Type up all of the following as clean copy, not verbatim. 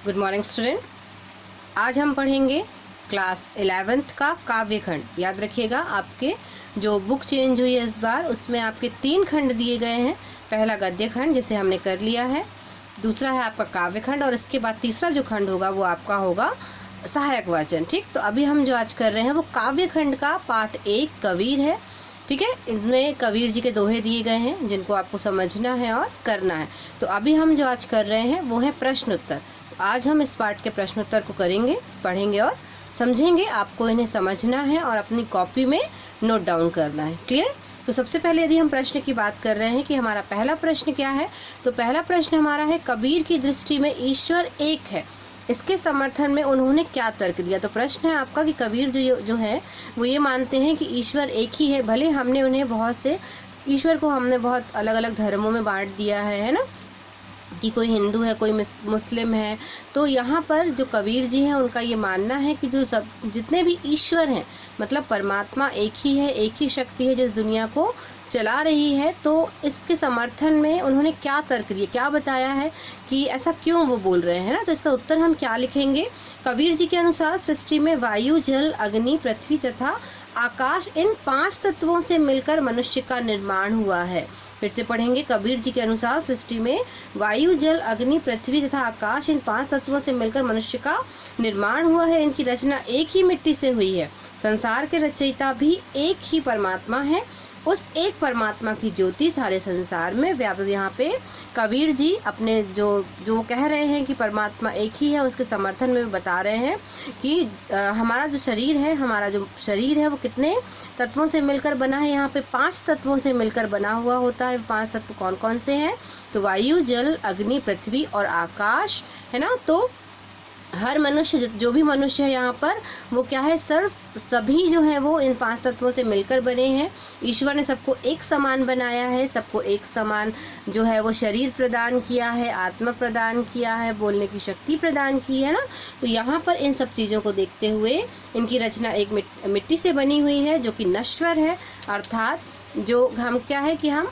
Good morning student. आज हम पढ़ेंगे क्लास 11th का काव्य खंड। याद रखिएगा, आपके जो बुक चेंज हुई है इस बार, उसमें आपके 3 खंड दिए गए हैं। पहला गद्य खंड जिसे हमने कर लिया है, दूसरा है आपका काव्य खंड, और इसके बाद तीसरा जो खंड होगा वो आपका होगा सहायक वाचन। ठीक, तो अभी हम जो आज कर रहे हैं वो काव्य खंड का पार्ट 1 कबीर है। ठीक है, इसमें कबीर जी के दोहे दिए गए हैं जिनको आपको समझना है और करना है। तो अभी हम जो आज कर रहे हैं वो है प्रश्न उत्तर। तो आज हम इस पार्ट के प्रश्न उत्तर को करेंगे, पढ़ेंगे और समझेंगे। आपको इन्हें समझना है और अपनी कॉपी में नोट डाउन करना है। क्लियर? तो सबसे पहले यदि हम प्रश्न की बात कर रहे हैं कि हमारा पहला प्रश्न क्या है, तो पहला प्रश्न हमारा है, कबीर की दृष्टि में ईश्वर एक है, इसके समर्थन में उन्होंने क्या तर्क दिया। तो प्रश्न है आपका कि कबीर जो है वो ये मानते हैं कि ईश्वर एक ही है। भले हमने उन्हें बहुत से ईश्वर को हमने बहुत अलग अलग धर्मों में बांट दिया है ना, कि कोई हिंदू है, कोई मुस्लिम है। तो यहाँ पर जो कबीर जी हैं उनका ये मानना है कि जो सब जितने भी ईश्वर हैं, मतलब परमात्मा एक ही है, एक ही शक्ति है जिस दुनिया को चला रही है। तो इसके समर्थन में उन्होंने क्या तर्क दिए, क्या बताया है कि ऐसा क्यों वो बोल रहे हैं ना। तो इसका उत्तर हम क्या लिखेंगे? कबीर जी के अनुसार सृष्टि में वायु, जल, अग्नि, पृथ्वी तथा आकाश, इन 5 तत्वों से मिलकर मनुष्य का निर्माण हुआ है। फिर से पढ़ेंगे। कबीर जी के अनुसार सृष्टि में वायु, जल, अग्नि, पृथ्वी तथा आकाश, इन 5 तत्वों से मिलकर मनुष्य का निर्माण हुआ है। इनकी रचना एक ही मिट्टी से हुई है। संसार के रचयिता भी एक ही परमात्मा है। उस एक परमात्मा की ज्योति सारे संसार में व्याप्त। यहाँ पे कबीर जी अपने जो कह रहे हैं कि परमात्मा एक ही है, उसके समर्थन में बता रहे हैं कि हमारा जो शरीर है वो कितने तत्वों से मिलकर बना है। यहाँ पे 5 तत्वों से मिलकर बना हुआ होता है। 5 तत्व कौन कौन से हैं? तो वायु, जल, अग्नि, पृथ्वी और आकाश, है ना। तो हर मनुष्य, जो भी मनुष्य है यहाँ पर, वो क्या है, सभी जो है वो इन 5 तत्वों से मिलकर बने हैं। ईश्वर ने सबको एक समान बनाया है, सबको एक समान जो है वो शरीर प्रदान किया है, आत्मा प्रदान किया है, बोलने की शक्ति प्रदान की है ना। तो यहाँ पर इन सब चीज़ों को देखते हुए इनकी रचना एक मिट्टी से बनी हुई है जो कि नश्वर है। अर्थात जो हम क्या है कि हम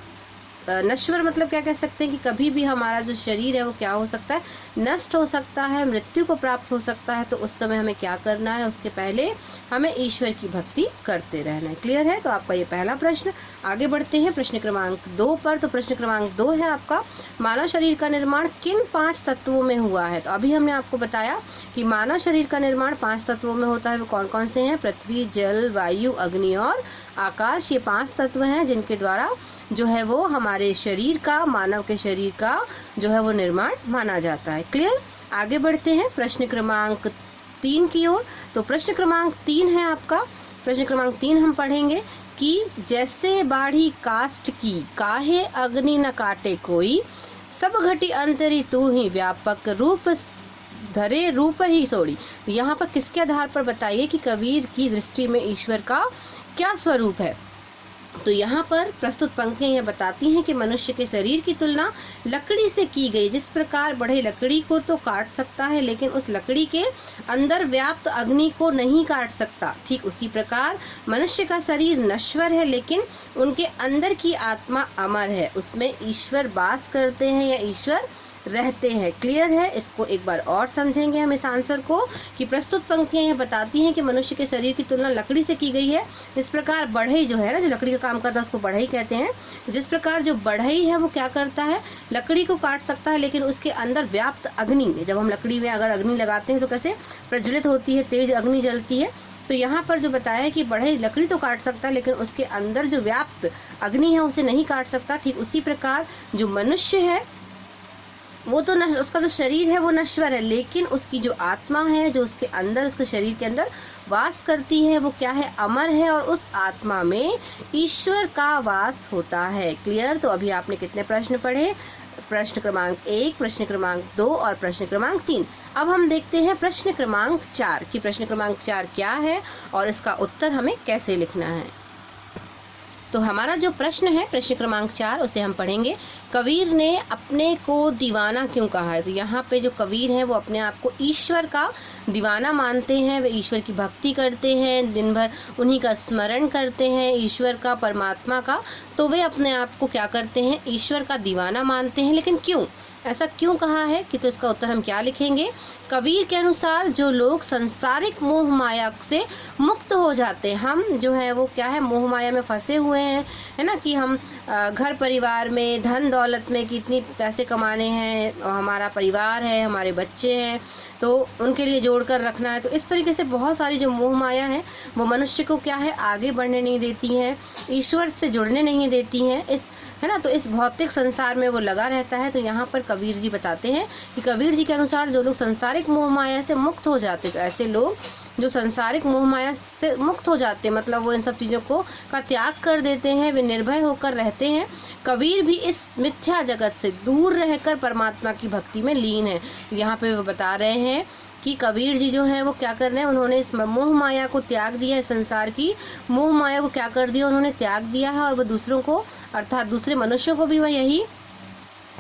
नश्वर मतलब क्या कह सकते हैं कि कभी भी हमारा जो शरीर है वो क्या हो सकता है, नष्ट हो सकता है, मृत्यु को प्राप्त हो सकता है। तो उस समय हमें क्या करना है, उसके पहले हमें ईश्वर की भक्ति करते रहना है। क्लियर है? तो आपका ये पहला प्रश्न। आगे बढ़ते हैं प्रश्न क्रमांक 2 पर। तो प्रश्न क्रमांक 2 है आपका, मानव शरीर का निर्माण किन 5 तत्वों में हुआ है। तो अभी हमने आपको बताया कि मानव शरीर का निर्माण 5 तत्वों में होता है। वो कौन कौन से हैं? पृथ्वी, जल, वायु, अग्नि और आकाश। ये 5 तत्व हैं जिनके द्वारा जो है वो हमारे शरीर का, मानव के शरीर का जो है वो निर्माण माना जाता है। क्लियर? आगे बढ़ते हैं प्रश्न क्रमांक 3 की ओर। तो प्रश्न क्रमांक 3 है आपका। प्रश्न क्रमांक 3 हम पढ़ेंगे कि जैसे बाढ़ी काष्ठ की, काहे अग्नि न काटे कोई, सब घटी अंतरी तू ही, व्यापक रूप धरे रूप ही सोड़ी। तो यहाँ पर किसके आधार पर बताइए कि कबीर की दृष्टि में ईश्वर का क्या स्वरूप है। तो यहाँ पर प्रस्तुत पंक्तियां यह बताती हैं कि मनुष्य के शरीर की तुलना लकड़ी से की गई। जिस प्रकार बढ़ई लकड़ी को तो काट सकता है, लेकिन उस लकड़ी के अंदर व्याप्त अग्नि को नहीं काट सकता, ठीक उसी प्रकार मनुष्य का शरीर नश्वर है, लेकिन उनके अंदर की आत्मा अमर है। उसमें ईश्वर वास करते हैं या ईश्वर रहते हैं। क्लियर है? इसको एक बार और समझेंगे हम इस आंसर को कि प्रस्तुत पंक्तियां यह बताती हैं कि मनुष्य के शरीर की तुलना लकड़ी से की गई है। इस प्रकार बढ़ई जो है ना, जो लकड़ी का काम करता है उसको बढ़ई कहते हैं। तो जिस प्रकार जो बढ़ई है वो क्या करता है, लकड़ी को काट सकता है, लेकिन उसके अंदर व्याप्त अग्नि, जब हम लकड़ी में अगर अग्नि लगाते हैं तो कैसे प्रज्वलित होती है, तेज अग्नि जलती है। तो यहाँ पर जो बताया है कि बढ़ई लकड़ी तो काट सकता है, लेकिन उसके अंदर जो व्याप्त अग्नि है उसे नहीं काट सकता। ठीक उसी प्रकार जो मनुष्य है वो तो उसका जो शरीर है वो नश्वर है, लेकिन उसकी जो आत्मा है, जो उसके अंदर, उसके शरीर के अंदर वास करती है, वो क्या है, अमर है, और उस आत्मा में ईश्वर का वास होता है। क्लियर? तो अभी आपने कितने प्रश्न पढ़े? प्रश्न क्रमांक 1, प्रश्न क्रमांक 2 और प्रश्न क्रमांक 3। अब हम देखते हैं प्रश्न क्रमांक 4 कि प्रश्न क्रमांक 4 क्या है और इसका उत्तर हमें कैसे लिखना है। तो हमारा जो प्रश्न है प्रश्न क्रमांक 4, उसे हम पढ़ेंगे। कबीर ने अपने को दीवाना क्यों कहा है। तो यहाँ पे जो कबीर हैं वो अपने आप को ईश्वर का दीवाना मानते हैं। वे ईश्वर की भक्ति करते हैं, दिन भर उन्हीं का स्मरण करते हैं, ईश्वर का, परमात्मा का। तो वे अपने आप को क्या करते हैं, ईश्वर का दीवाना मानते हैं। लेकिन क्यों? ऐसा क्यों कहा है कि, तो इसका उत्तर हम क्या लिखेंगे, कबीर के अनुसार जो लोग संसारिक मोह माया से मुक्त हो जाते हैं, हम जो है वो क्या है, मोह माया में फंसे हुए हैं, है ना, कि हम घर परिवार में, धन दौलत में, कितनी पैसे कमाने हैं, हमारा परिवार है, हमारे बच्चे हैं, तो उनके लिए जोड़ कर रखना है। तो इस तरीके से बहुत सारी जो मोह माया है वो मनुष्य को क्या है, आगे बढ़ने नहीं देती हैं, ईश्वर से जुड़ने नहीं देती हैं, इस, है ना, तो इस भौतिक संसार में वो लगा रहता है। तो यहाँ पर कबीर जी बताते हैं कि कबीर जी के अनुसार जो लोग संसारिक मोह माया से मुक्त हो जाते, तो ऐसे लोग जो संसारिक मोह माया से मुक्त हो जाते हैं, मतलब वो इन सब चीज़ों को का त्याग कर देते हैं, वे निर्भय होकर रहते हैं। कबीर भी इस मिथ्या जगत से दूर रहकर परमात्मा की भक्ति में लीन है। यहाँ पे वो बता रहे हैं कि कबीर जी जो हैं वो क्या कर रहे हैं, उन्होंने इस मोह माया को त्याग दिया है, संसार की मोह माया को क्या कर दिया, उन्होंने त्याग दिया है, और वो दूसरों को, अर्थात दूसरे मनुष्यों को भी वह यही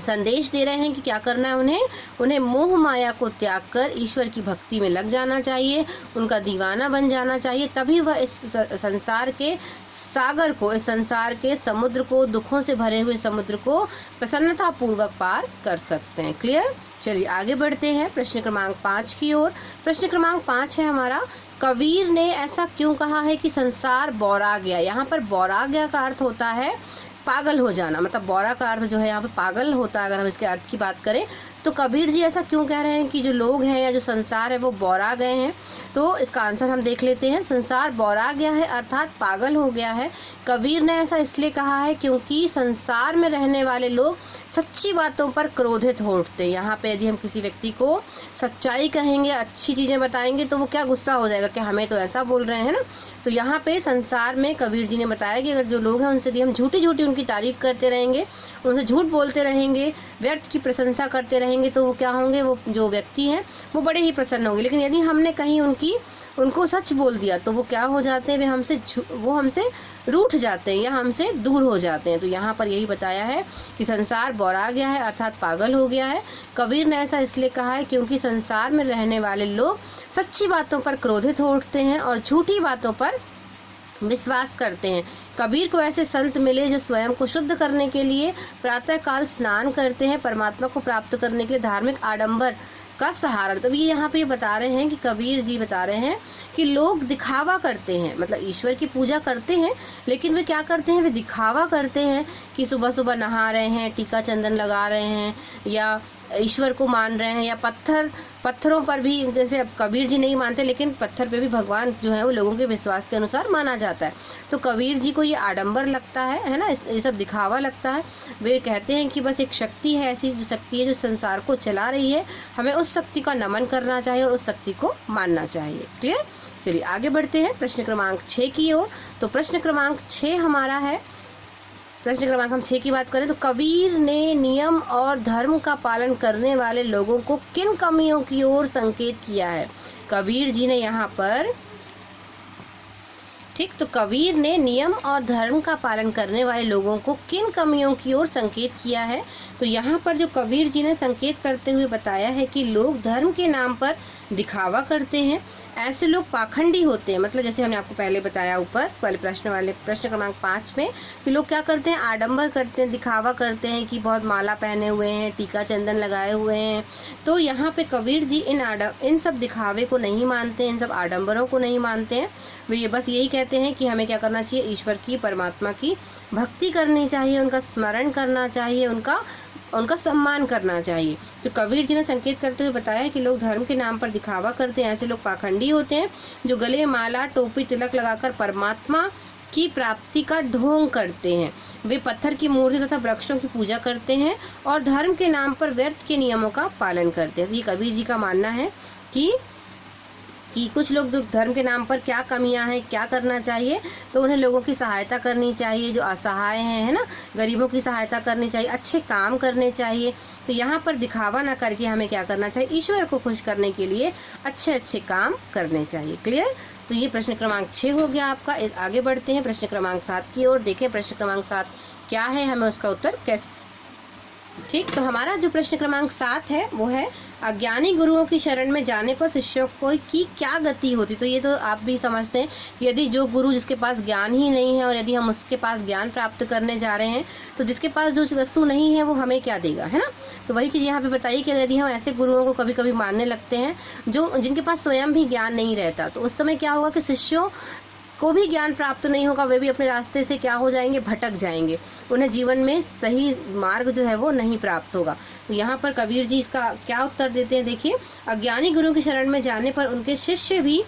संदेश दे रहे हैं कि क्या करना है, उन्हें मोह माया को त्याग कर ईश्वर की भक्ति में लग जाना चाहिए, उनका दीवाना बन जाना चाहिए, तभी वह इस संसार के सागर को, इस संसार के समुद्र को, दुखों से भरे हुए समुद्र को प्रसन्नता पूर्वक पार कर सकते हैं। क्लियर? चलिए आगे बढ़ते हैं प्रश्न क्रमांक 5 की ओर। प्रश्न क्रमांक 5 है हमारा, कबीर ने ऐसा क्यों कहा है कि संसार बौरा गया। यहाँ पर बौरा गया का अर्थ होता है पागल हो जाना, मतलब बौरा का अर्थ जो है यहाँ पे पागल होता है। अगर हम इसके अर्थ की बात करें तो कबीर जी ऐसा क्यों कह रहे हैं कि जो लोग हैं या जो संसार है वो बौरा गए हैं, तो इसका आंसर हम देख लेते हैं। संसार बौरा गया है अर्थात पागल हो गया है। कबीर ने ऐसा इसलिए कहा है क्योंकि संसार में रहने वाले लोग सच्ची बातों पर क्रोधित हो उठते हैं। यहाँ पे यदि हम किसी व्यक्ति को सच्चाई कहेंगे, अच्छी चीज़ें बताएंगे, तो वो क्या गुस्सा हो जाएगा कि हमें तो ऐसा बोल रहे हैं ना। तो यहाँ पे संसार में कबीर जी ने बताया कि अगर जो लोग हैं उनसे यदि हम झूठी झूठी उनकी तारीफ करते रहेंगे, उनसे झूठ बोलते रहेंगे, व्यर्थ की प्रशंसा करते रहेंगे, तो वो क्या होंगे, वो जो व्यक्ति हैं वो बड़े ही प्रसन्न होंगे। लेकिन यदि हमने कहीं उनको सच बोल दिया तो वो क्या हो जाते हैं, वो हमसे रूठ जाते हैं या हमसे दूर हो जाते हैं। तो यहाँ पर यही बताया है कि संसार बौरा गया है अर्थात पागल हो गया है। कबीर ने ऐसा इसलिए कहा है क्योंकि संसार में रहने वाले लोग सच्ची बातों पर क्रोधित हो उठते हैं और झूठी बातों पर विश्वास करते हैं। कबीर को ऐसे संत मिले जो स्वयं को शुद्ध करने के लिए प्रातःकाल स्नान करते हैं, परमात्मा को प्राप्त करने के लिए धार्मिक आडंबर का सहारा। तब ये यहाँ पे बता रहे हैं कि कबीर जी बता रहे हैं कि लोग दिखावा करते हैं, मतलब ईश्वर की पूजा करते हैं, लेकिन वे क्या करते हैं, वे दिखावा करते हैं कि सुबह सुबह नहा रहे हैं, टीका चंदन लगा रहे हैं, या ईश्वर को मान रहे हैं, या पत्थरों पर भी, जैसे अब कबीर जी नहीं मानते लेकिन पत्थर पे भी भगवान जो है वो लोगों के विश्वास के अनुसार माना जाता है। तो कबीर जी को ये आडंबर लगता है ना, ये सब दिखावा लगता है। वे कहते हैं कि बस एक शक्ति है, ऐसी जो शक्ति है जो संसार को चला रही है, हमें उस शक्ति का नमन करना चाहिए और उस शक्ति को मानना चाहिए। क्लियर? चलिए आगे बढ़ते हैं प्रश्न क्रमांक 6 की ओर। तो प्रश्न क्रमांक 6 हमारा है, प्रश्न क्रमांक हम 6 की बात करें तो कबीर ने नियम और धर्म का पालन करने वाले लोगों को किन कमियों की ओर संकेत किया है। कबीर जी ने यहाँ पर, ठीक, तो कबीर ने नियम और धर्म का पालन करने वाले लोगों को किन कमियों की ओर संकेत किया है। तो यहाँ पर जो कबीर जी ने संकेत करते हुए बताया है कि लोग धर्म के नाम पर दिखावा करते हैं, ऐसे लोग पाखंडी होते हैं। मतलब जैसे हमने आपको पहले बताया ऊपर वाले प्रश्न क्रमांक 5 में कि लोग क्या करते हैं, आडंबर करते हैं, दिखावा करते हैं कि बहुत माला पहने हुए हैं, टीका चंदन लगाए हुए हैं। तो यहाँ पे कबीर जी इन सब दिखावे को नहीं मानते, इन सब आडंबरों को नहीं मानते हैं। वे ये बस यही कहते हैं कि हमें क्या करना चाहिए, ईश्वर की, परमात्मा की भक्ति करनी चाहिए, उनका स्मरण करना चाहिए, उनका सम्मान करना चाहिए। तो कबीर जी ने संकेत करते हुए बताया है कि लोग धर्म के नाम पर दिखावा करते हैं, ऐसे लोग पाखंडी होते हैं जो गले माला, टोपी, तिलक लगाकर परमात्मा की प्राप्ति का ढोंग करते हैं। वे पत्थर की मूर्ति तथा वृक्षों की पूजा करते हैं और धर्म के नाम पर व्यर्थ के नियमों का पालन करते हैं। तो ये कबीर जी का मानना है कि कुछ लोग धर्म के नाम पर क्या कमियां हैं, क्या करना चाहिए, तो उन्हें लोगों की सहायता करनी चाहिए, जो असहाय हैं, है ना, गरीबों की सहायता करनी चाहिए, अच्छे काम करने चाहिए। तो यहाँ पर दिखावा ना करके हमें क्या करना चाहिए, ईश्वर को खुश करने के लिए अच्छे अच्छे काम करने चाहिए। क्लियर? तो ये प्रश्न क्रमांक 6 हो गया आपका। आगे बढ़ते हैं प्रश्न क्रमांक 7 की ओर। देखें प्रश्न क्रमांक 7 क्या है, हमें उसका उत्तर कैसे, ठीक, तो हमारा जो प्रश्न क्रमांक 7 है वो है, अज्ञानी गुरुओं की शरण में जाने पर शिष्यों को की क्या गति होती। तो ये तो आप भी समझते हैं, यदि जो गुरु जिसके पास ज्ञान ही नहीं है और यदि हम उसके पास ज्ञान प्राप्त करने जा रहे हैं तो जिसके पास जो वस्तु नहीं है वो हमें क्या देगा, है ना। तो वही चीज़ यहाँ पे बताइए कि यदि हम ऐसे गुरुओं को कभी कभी मानने लगते हैं जो जिनके पास स्वयं भी ज्ञान नहीं रहता, तो उस समय क्या होगा कि शिष्यों को भी ज्ञान प्राप्त नहीं होगा, वे भी अपने रास्ते से क्या हो जाएंगे, भटक जाएंगे, उन्हें जीवन में सही मार्ग जो है वो नहीं प्राप्त होगा। तो यहाँ पर कबीर जी इसका क्या उत्तर देते हैं, देखिए, अज्ञानी गुरु की शरण में जाने पर उनके शिष्य भी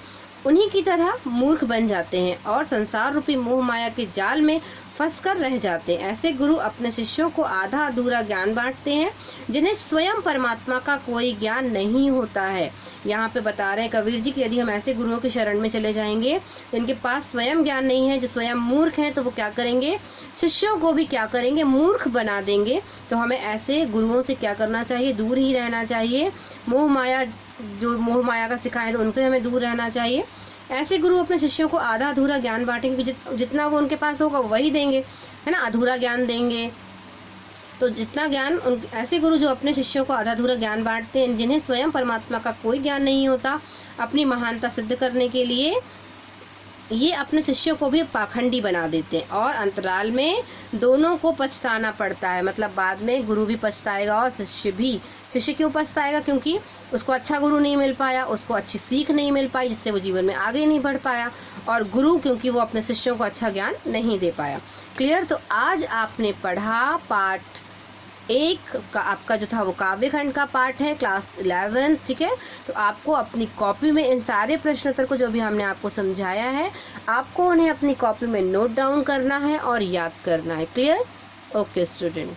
उन्हीं की तरह मूर्ख बन जाते हैं और संसार रूपी मोह माया के जाल में फंसकर रह जाते हैं। ऐसे गुरु अपने शिष्यों को आधा अधूरा ज्ञान बांटते हैं, जिन्हें स्वयं परमात्मा का कोई ज्ञान नहीं होता है। यहाँ पे बता रहे हैं कबीर जी कि यदि हम ऐसे गुरुओं की शरण में चले जाएंगे जिनके पास स्वयं ज्ञान नहीं है, जो स्वयं मूर्ख हैं, तो वो क्या करेंगे, शिष्यों को भी क्या करेंगे, मूर्ख बना देंगे। तो हमें ऐसे गुरुओं से क्या करना चाहिए, दूर ही रहना चाहिए। मोह माया का सिखाएं तो उनसे हमें दूर रहना चाहिए। ऐसे गुरु अपने शिष्यों को आधा अधूरा ज्ञान बांटेंगे, जितना वो उनके पास होगा वही देंगे, है ना, अधूरा ज्ञान देंगे। तो जितना ज्ञान ऐसे गुरु जो अपने शिष्यों को आधा अधूरा ज्ञान बांटते हैं, जिन्हें स्वयं परमात्मा का कोई ज्ञान नहीं होता, अपनी महानता सिद्ध करने के लिए ये अपने शिष्यों को भी पाखंडी बना देते हैं और अंतराल में दोनों को पछताना पड़ता है। मतलब बाद में गुरु भी पछताएगा और शिष्य भी। शिष्य क्यों पछताएगा, क्योंकि उसको अच्छा गुरु नहीं मिल पाया, उसको अच्छी सीख नहीं मिल पाई, जिससे वो जीवन में आगे नहीं बढ़ पाया। और गुरु क्योंकि वो अपने शिष्यों को अच्छा ज्ञान नहीं दे पाया। क्लियर। तो आज आपने पढ़ा पाठ 1 का, आपका जो था वो काव्य खंड का पाठ है, क्लास 11, ठीक है। तो आपको अपनी कॉपी में इन सारे प्रश्नोत्तर को जो भी हमने आपको समझाया है, आपको उन्हें अपनी कॉपी में नोट डाउन करना है और याद करना है। क्लियर। Okay student.